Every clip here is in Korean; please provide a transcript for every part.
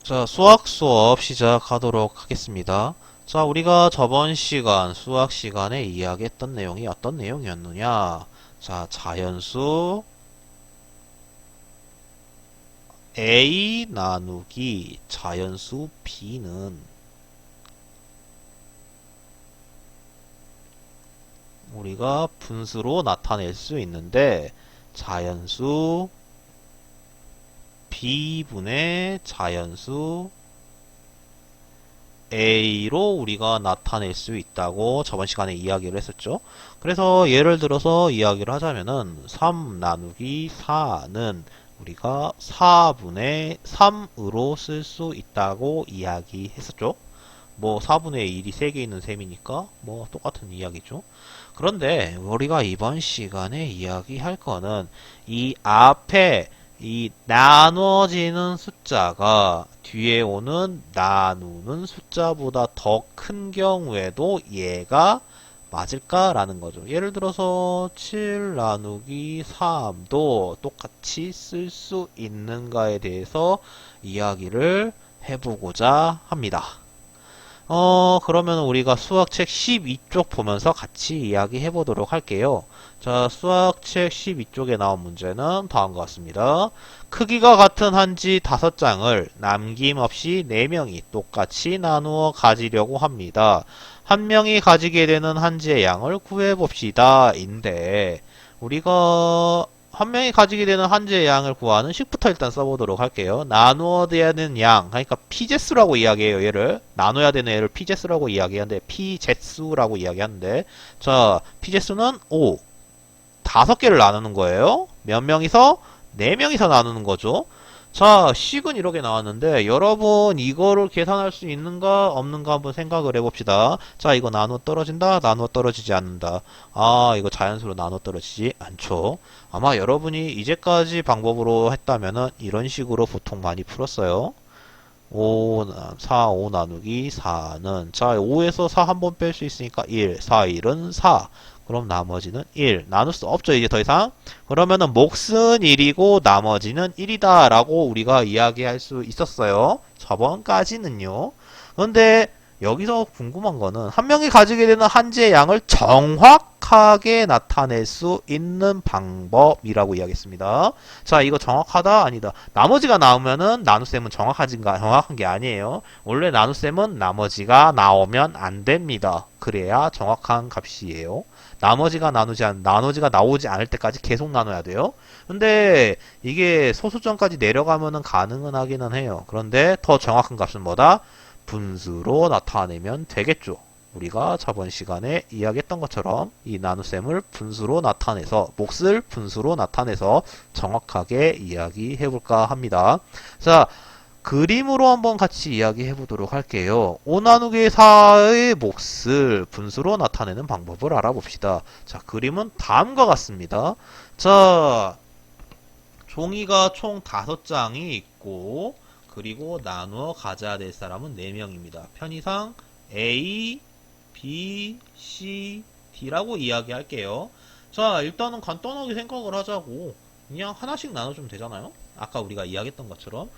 자, 수학 수업 시작하도록 하겠습니다. 자, 우리가 저번 시간, 수학 시간에 이야기했던 내용이 어떤 내용이었느냐? 자, 자연수 A 나누기 자연수 B는 우리가 분수로 나타낼 수 있는데, 자연수 B분의 자연수 A로 우리가 나타낼 수 있다고 저번 시간에 이야기를 했었죠. 그래서 예를 들어서 이야기를 하자면은 3 나누기 4는 우리가 4분의 3으로 쓸 수 있다고 이야기했었죠. 뭐 4분의 1이 3개 있는 셈이니까 뭐 똑같은 이야기죠. 그런데 우리가 이번 시간에 이야기할 거는 이 앞에 이 나눠지는 숫자가 뒤에 오는 나누는 숫자보다 더 큰 경우에도 얘가 맞을까라는 거죠. 예를 들어서 7 나누기 3도 똑같이 쓸 수 있는가에 대해서 이야기를 해보고자 합니다. 그러면 우리가 수학책 12쪽 보면서 같이 이야기해 보도록 할게요. 자, 수학책 12쪽에 나온 문제는 다음과 같습니다. 크기가 같은 한지 5장을 남김없이 4명이 똑같이 나누어 가지려고 합니다. 한 명이 가지게 되는 한지의 양을 구해봅시다. 인데, 우리가 한 명이 가지게 되는 한지의 양을 구하는 식부터 일단 써보도록 할게요. 나누어야 되는 양, 그러니까 피제수라고 이야기해요. 얘를 나눠야 되는 애를 피제수라고 이야기하는데 피제수라고 이야기하는데, 자, 피제수는 5, 5개를 나누는 거예요. 몇 명이서? 4명이서 나누는 거죠. 자, 식은 이렇게 나왔는데 여러분 이거를 계산할 수 있는가 없는가 한번 생각을 해봅시다. 자, 이거 나누어 떨어진다? 나누어 떨어지지 않는다. 아, 이거 자연수로 나누어 떨어지지 않죠. 아마 여러분이 이제까지 방법으로 했다면은 이런 식으로 보통 많이 풀었어요. 5 나누기 4는 자 5에서 4 한 번 뺄 수 있으니까 1, 4, 1은 4. 그럼 나머지는 1. 나눌 수 없죠 이제 더 이상. 그러면은 몫은 1이고 나머지는 1이다 라고 우리가 이야기할 수 있었어요. 저번까지는요. 그런데 여기서 궁금한 거는 한 명이 가지게 되는 한지의 양을 정확하게 나타낼 수 있는 방법이라고 이야기했습니다. 자, 이거 정확하다? 아니다. 나머지가 나오면은 나눗셈은 정확한 게 아니에요. 원래 나눗셈은 나머지가 나오면 안 됩니다. 그래야 정확한 값이에요. 나머지가 나오지 않을 때까지 계속 나눠야 돼요. 근데 이게 소수점까지 내려가면은 가능은 하기는 해요. 그런데 더 정확한 값은 뭐다? 분수로 나타내면 되겠죠. 우리가 저번 시간에 이야기했던 것처럼 이 나눗셈을 분수로 나타내서 몫을 분수로 나타내서 정확하게 이야기해 볼까 합니다. 자, 그림으로 한번 같이 이야기해 보도록 할게요. 5 나누기 4의 몫을 분수로 나타내는 방법을 알아봅시다. 자, 그림은 다음과 같습니다. 자, 종이가 총 5장이 있고 그리고 나누어 가져야 될 사람은 4명입니다. 편의상 A, B, C, D라고 이야기할게요. 자, 일단은 간단하게 생각을 하자고 그냥 하나씩 나눠주면 되잖아요. 아까 우리가 이야기했던 것처럼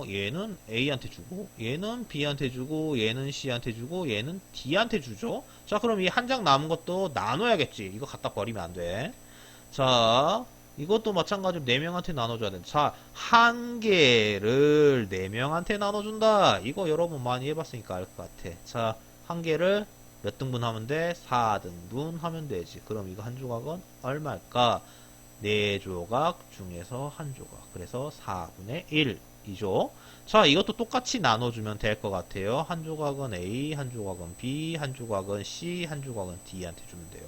얘는 A한테 주고 얘는 B한테 주고 얘는 C한테 주고 얘는 D한테 주죠. 자, 그럼 이 한 장 남은 것도 나눠야겠지. 이거 갖다 버리면 안 돼. 자, 이것도 마찬가지로 4명한테 나눠줘야 된다. 자, 한 개를 4명한테 나눠준다. 이거 여러분 많이 해봤으니까 알 것 같아. 자, 한 개를 몇 등분 하면 돼? 4등분 하면 되지. 그럼 이거 한 조각은 얼마일까? 4조각 중에서 한 조각. 그래서 4분의 1이죠. 자, 이것도 똑같이 나눠주면 될 것 같아요. 한 조각은 A, 한 조각은 B, 한 조각은 C, 한 조각은 D한테 주면 돼요.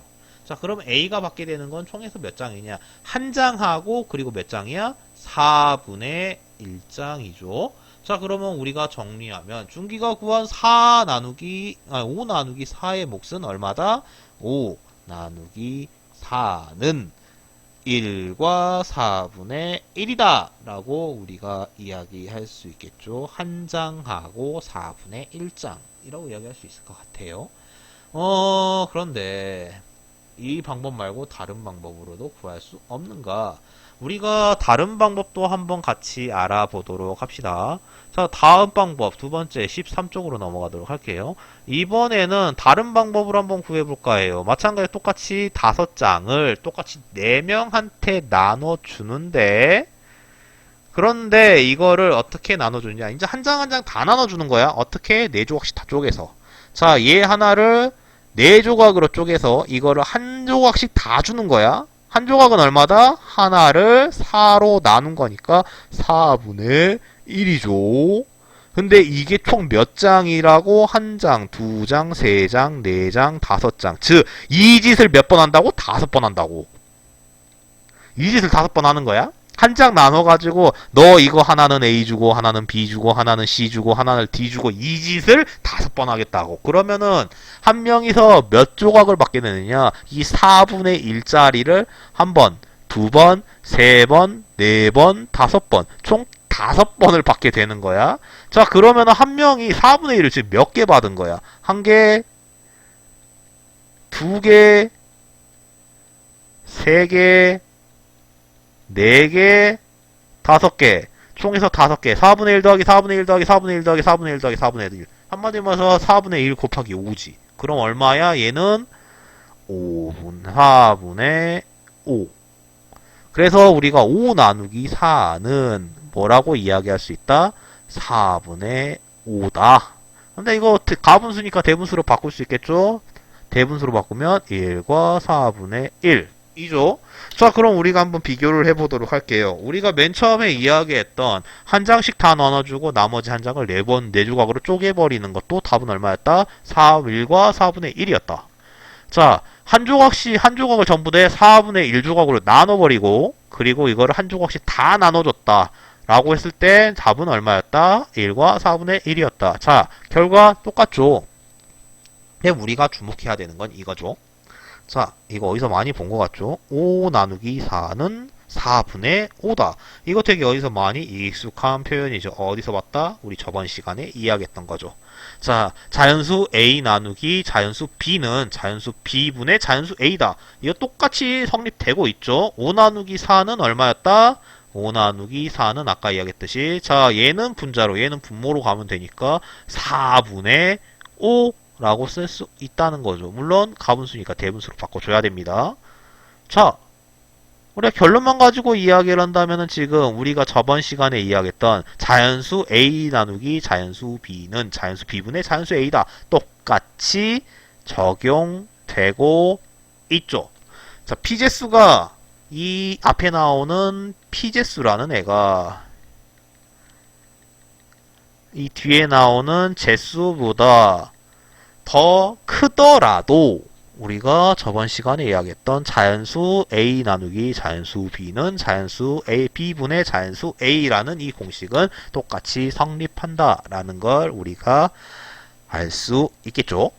자, 그럼 A가 받게 되는 건 총에서 몇 장이냐? 한 장하고 그리고 몇 장이야? 4분의 1장이죠. 자, 그러면 우리가 정리하면 준기가 구한 5 나누기 4의 몫은 얼마다? 5 나누기 4는 1과 4분의 1이다 라고 우리가 이야기할 수 있겠죠. 한 장하고 4분의 1장이라고 이야기할 수 있을 것 같아요. 그런데 이 방법 말고 다른 방법으로도 구할 수 없는가? 우리가 다른 방법도 한번 같이 알아보도록 합시다. 자, 다음 방법, 두 번째 13쪽으로 넘어가도록 할게요. 이번에는 다른 방법으로 한번 구해볼까 해요. 마찬가지로 똑같이 5장을 똑같이 4명한테 나눠주는데, 그런데 이거를 어떻게 나눠주냐. 이제 한 장 한 장 다 나눠주는 거야. 어떻게? 4조각씩 다 쪼개서. 자, 얘 하나를 4조각으로 쪼개서 이거를 한 조각씩 다 주는 거야. 한 조각은 얼마다? 하나를 4로 나눈 거니까 4분의 1이죠. 근데 이게 총 몇 장이라고? 한 장, 두 장, 세 장, 네 장, 5장. 즉, 이 짓을 몇 번 한다고? 5번 한다고. 이 짓을 5번 하는 거야? 한 장 나눠가지고 너 이거 하나는 A 주고 하나는 B 주고 하나는 C 주고 하나는 D 주고 이 짓을 5번 하겠다고. 그러면은 한 명이서 몇 조각을 받게 되느냐? 이 4분의 1짜리를 한 번, 두 번, 세 번, 네 번, 5번. 총 5번을 받게 되는 거야. 자, 그러면은 한 명이 4분의 1을 지금 몇 개 받은 거야? 한 개, 두 개, 세 개, 4개, 5개. 총에서 5개. 4분의 1 더하기 4분의 1 더하기 4분의 1 더하기 4분의 1 더하기 4분의 1. 한마디로 해서 4분의 1 곱하기 5지. 그럼 얼마야? 얘는 4분의 5. 그래서 우리가 5 나누기 4는 뭐라고 이야기할 수 있다? 4분의 5다. 근데 이거 가분수니까 대분수로 바꿀 수 있겠죠? 대분수로 바꾸면 1과 4분의 1. 이죠. 자, 그럼 우리가 한번 비교를 해보도록 할게요. 우리가 맨 처음에 이야기했던 한 장씩 다 나눠주고 나머지 한 장을 4번, 4조각으로 쪼개버리는 것도 답은 얼마였다? 4, 1과 4분의 1이었다. 자, 한 조각씩, 한 조각을 전부 다 4분의 1조각으로 나눠버리고, 그리고 이거를 한 조각씩 다 나눠줬다. 라고 했을 때 답은 얼마였다? 1과 4분의 1이었다. 자, 결과 똑같죠? 근데 우리가 주목해야 되는 건 이거죠. 자, 이거 어디서 많이 본 것 같죠? 5 나누기 4는 4분의 5다. 이거 되게 어디서 많이 익숙한 표현이죠. 어디서 봤다? 우리 저번 시간에 이야기했던 거죠. 자, 자연수 A 나누기 자연수 B는 자연수 B분의 자연수 A다. 이거 똑같이 성립되고 있죠. 5 나누기 4는 얼마였다? 5 나누기 4는 아까 이야기했듯이, 자, 얘는 분자로, 얘는 분모로 가면 되니까 4분의 5 라고 쓸 수 있다는 거죠. 물론 가분수니까 대분수로 바꿔줘야 됩니다. 자, 우리가 결론만 가지고 이야기를 한다면은 지금 우리가 저번 시간에 이야기했던 자연수 A 나누기 자연수 B는 자연수 B분의 자연수 A다. 똑같이 적용되고 있죠. 자, 피제수가 이 앞에 나오는 피제수라는 애가 이 뒤에 나오는 제수보다 더 크더라도 우리가 저번 시간에 이야기했던 자연수 A 나누기 자연수 B는 자연수 A, B분의 자연수 A라는 이 공식은 똑같이 성립한다라는 걸 우리가 알 수 있겠죠.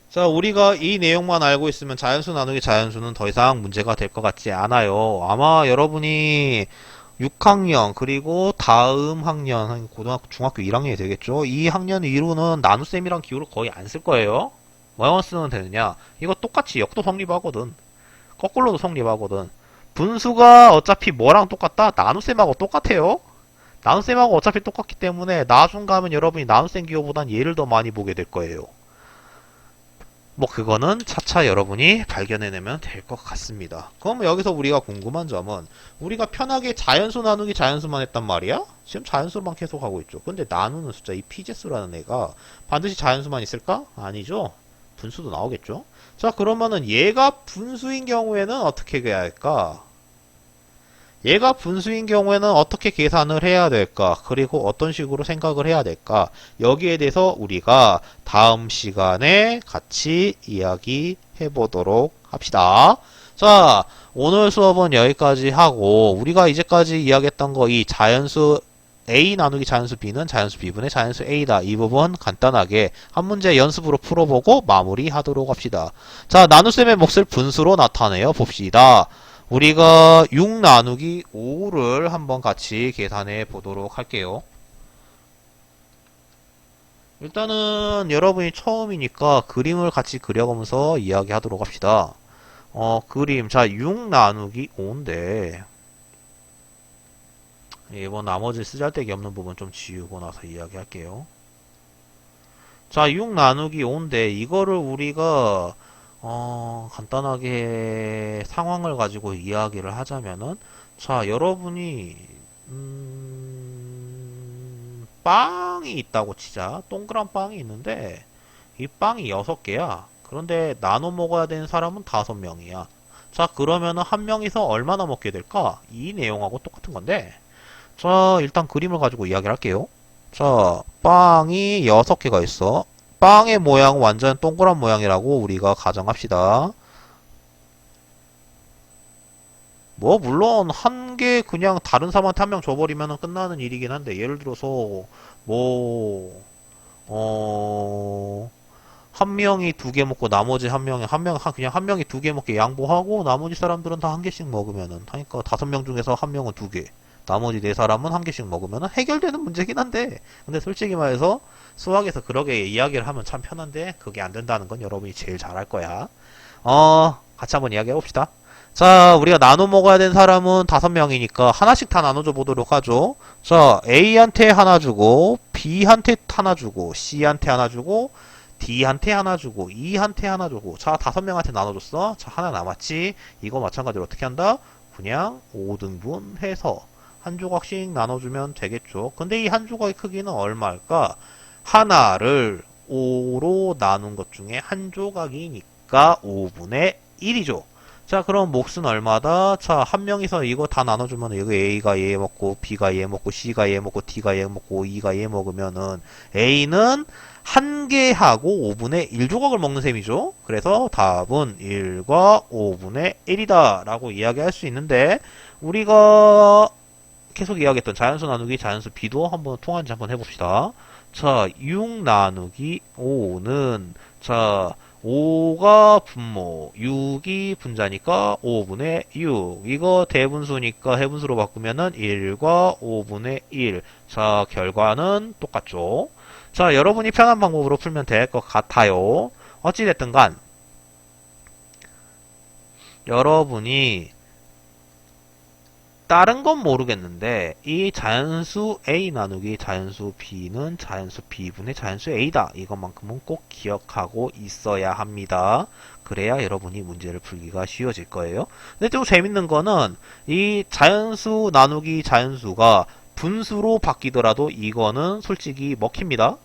자, 우리가 이 내용만 알고 있으면 자연수 나누기 자연수는 더 이상 문제가 될 것 같지 않아요. 아마 여러분이 6학년 그리고 다음 학년 고등학교 중학교 1학년이 되겠죠. 이 학년 이후로는 나눗셈이랑 기호를 거의 안 쓸 거예요. 뭐만 쓰면 되느냐, 이거 똑같이 역도 성립하거든, 거꾸로도 성립하거든. 분수가 어차피 뭐랑 똑같다? 나눗셈하고 똑같아요. 나눗셈하고 어차피 똑같기 때문에 나중 가면 여러분이 나눗셈 기호보단 얘를 더 많이 보게 될 거예요. 뭐 그거는 차차 여러분이 발견해내면 될 것 같습니다. 그럼 여기서 우리가 궁금한 점은, 우리가 편하게 자연수 나누기 자연수만 했단 말이야? 지금 자연수만 계속 하고 있죠. 근데 나누는 숫자, 이 피제수라는 애가 반드시 자연수만 있을까? 아니죠. 분수도 나오겠죠. 자, 그러면은 얘가 분수인 경우에는 어떻게 해야 할까? 얘가 분수인 경우에는 어떻게 계산을 해야 될까? 그리고 어떤 식으로 생각을 해야 될까? 여기에 대해서 우리가 다음 시간에 같이 이야기해 보도록 합시다. 자, 오늘 수업은 여기까지 하고, 우리가 이제까지 이야기했던 거, 이 자연수 A 나누기 자연수 B는 자연수 B분의 자연수 A다. 이 부분 간단하게 한 문제 연습으로 풀어보고 마무리하도록 합시다. 자, 나눗셈의 몫을 분수로 나타내어 봅시다. 우리가 6 나누기 5를 한번 같이 계산해 보도록 할게요. 일단은 여러분이 처음이니까 그림을 같이 그려가면서 이야기하도록 합시다. 그림. 자, 6 나누기 5인데, 이번 나머지 쓰잘데기 없는 부분 좀 지우고 나서 이야기할게요. 자, 6 나누기 5인데, 이거를 우리가, 간단하게 상황을 가지고 이야기를 하자면은, 자, 여러분이, 빵이 있다고 치자. 동그란 빵이 있는데, 이 빵이 6개야. 그런데 나눠 먹어야 되는 사람은 5명이야. 자, 그러면은 한 명이서 얼마나 먹게 될까? 이 내용하고 똑같은 건데, 자, 일단 그림을 가지고 이야기를 할게요. 자, 빵이 6개가 있어. 빵의 모양 완전 동그란 모양이라고 우리가 가정합시다. 뭐, 물론, 한 개 그냥 다른 사람한테 한 명 줘버리면 끝나는 일이긴 한데, 예를 들어서, 뭐, 어, 한 명이 2개 먹고 나머지 그냥 한 명이 2개 먹게 양보하고 나머지 사람들은 다 한 개씩 먹으면은 하니까 5명 중에서 한 명은 2개, 나머지 4사람은 한 개씩 먹으면은 해결되는 문제긴 한데 근데 솔직히 말해서 수학에서 그렇게 이야기를 하면 참 편한데 그게 안 된다는 건 여러분이 제일 잘할 거야. 같이 한번 이야기해 봅시다. 자, 우리가 나눠 먹어야 되는 사람은 5명이니까 하나씩 다 나눠줘 보도록 하죠. 자, A한테 하나 주고 B한테 하나 주고 C한테 하나 주고 D한테 하나 주고 E한테 하나 주고 자 5명한테 나눠줬어. 자 하나 남았지. 이거 마찬가지로 어떻게 한다? 그냥 5등분 해서 한 조각씩 나눠주면 되겠죠. 근데 이 한 조각의 크기는 얼마일까? 하나를 5로 나눈 것 중에 한 조각이니까 5분의 1이죠. 자 그럼 몫은 얼마다? 자 한 명이서 이거 다 나눠주면 여기 A가 얘 먹고 B가 얘 먹고 C가 얘 먹고 D가 얘 먹고 E가 얘 먹으면은 A는 한 개하고 5분의 1 조각을 먹는 셈이죠. 그래서 답은 1과 5분의 1이다 라고 이야기할 수 있는데 우리가 계속 이야기했던 자연수 나누기 자연수 B도 한번 통한지 한번 해봅시다. 자 6 나누기 5는 자 5가 분모, 6이 분자니까 5분의 6. 이거 대분수니까 해분수로 바꾸면은 1과 5분의 1. 자, 결과는 똑같죠. 자, 여러분이 편한 방법으로 풀면 될 것 같아요. 어찌됐든 간, 여러분이 다른 건 모르겠는데 이 자연수 A 나누기 자연수 B는 자연수 B분의 자연수 A다. 이것만큼은 꼭 기억하고 있어야 합니다. 그래야 여러분이 문제를 풀기가 쉬워질 거예요. 근데 좀 재밌는 거는 이 자연수 나누기 자연수가 분수로 바뀌더라도 이거는 솔직히 먹힙니다.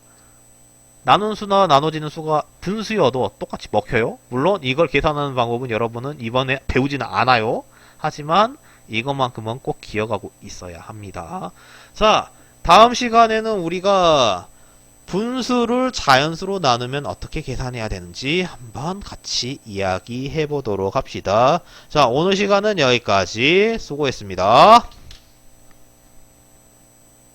나눈 수나 나눠지는 수가 분수여도 똑같이 먹혀요. 물론 이걸 계산하는 방법은 여러분은 이번에 배우지는 않아요. 하지만 이것만큼은 꼭 기억하고 있어야 합니다. 자, 다음 시간에는 우리가 분수를 자연수로 나누면 어떻게 계산해야 되는지 한번 같이 이야기해 보도록 합시다. 자, 오늘 시간은 여기까지 수고했습니다.